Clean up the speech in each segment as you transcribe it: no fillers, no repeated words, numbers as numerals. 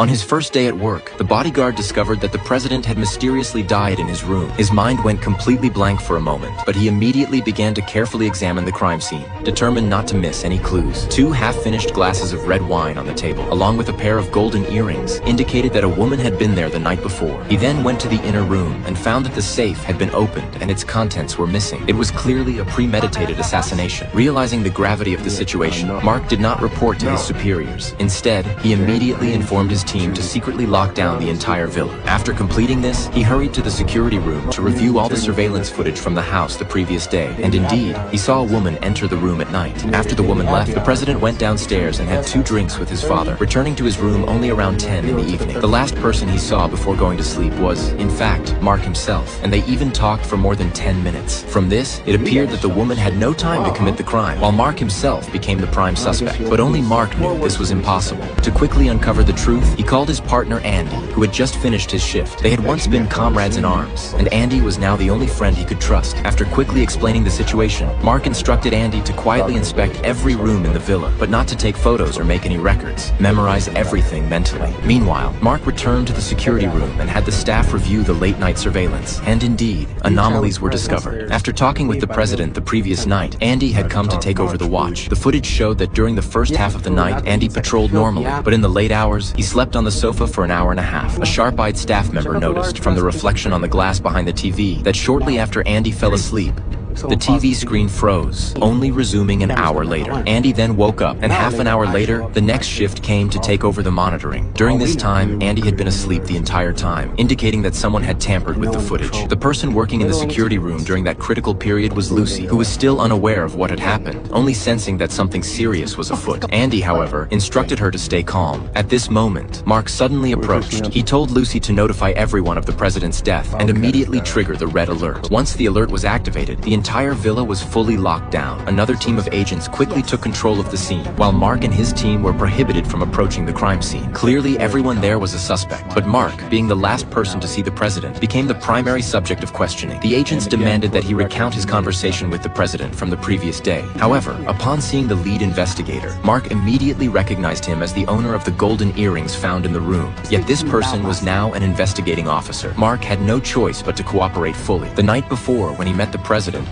On his first day at work, the bodyguard discovered that the president had mysteriously died in his room. His mind went completely blank for a moment, but he immediately began to carefully examine the crime scene, determined not to miss any clues. 2 half-finished glasses of red wine on the table, along with a pair of golden earrings, indicated that a woman had been there the night before. He then went to the inner room and found that the safe had been opened and its contents were missing. It was clearly a premeditated assassination. Realizing the gravity of the situation, Mark did not report to his superiors. Instead, he immediately informed his team to secretly lock down the entire villa. After completing this, he hurried to the security room to review all the surveillance footage from the house the previous day, and indeed, he saw a woman enter the room at night. After the woman left, the president went downstairs and had 2 drinks with his father, returning to his room only around 10 in the evening. The last person he saw before going to sleep was, in fact, Mark himself, and they even talked for more than 10 minutes. From this, it appeared that the woman had no time to commit the crime, while Mark himself became the prime suspect. But only Mark knew this was impossible. To quickly uncover the truth, he called his partner Andy, who had just finished his shift. They had once been comrades in arms, and Andy was now the only friend he could trust. After quickly explaining the situation, Mark instructed Andy to quietly inspect every room in the villa, but not to take photos or make any records. Memorize everything mentally. Meanwhile, Mark returned to the security room and had the staff review the late-night surveillance, and indeed, anomalies were discovered. After talking with the president the previous night, Andy had come to take over the watch. The footage showed that during the first half of the night, Andy patrolled normally, but in the late hours, he slept on the sofa for an hour and a half. A sharp-eyed staff member noticed from the reflection on the glass behind the TV that shortly after Andy fell asleep, the TV screen froze, only resuming an hour later. Andy then woke up, and half an hour later, the next shift came to take over the monitoring. During this time, Andy had been asleep the entire time, indicating that someone had tampered with the footage. The person working in the security room during that critical period was Lucy, who was still unaware of what had happened, only sensing that something serious was afoot. Andy, however, instructed her to stay calm. At this moment, Mark suddenly approached. He told Lucy to notify everyone of the president's death and immediately trigger the red alert. Once the alert was activated, the entire villa was fully locked down. Another team of agents quickly took control of the scene, while Mark and his team were prohibited from approaching the crime scene. Clearly, everyone there was a suspect, but Mark, being the last person to see the president, became the primary subject of questioning. The agents demanded that he recount his conversation with the president from the previous day. However, upon seeing the lead investigator, Mark immediately recognized him as the owner of the golden earrings found in the room. Yet this person was now an investigating officer. Mark had no choice but to cooperate fully. The night before, when he met the president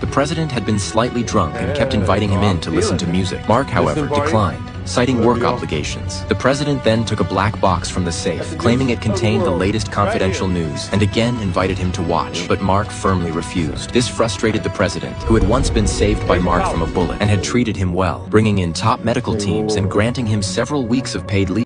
had been slightly drunk and kept inviting him in to listen to music. Mark, however, declined, citing work obligations. The president then took a black box from the safe, claiming it contained the latest confidential news, and again invited him to watch, but Mark firmly refused. This frustrated the president, who had once been saved by Mark from a bullet and had treated him well, bringing in top medical teams and granting him several weeks of paid leave.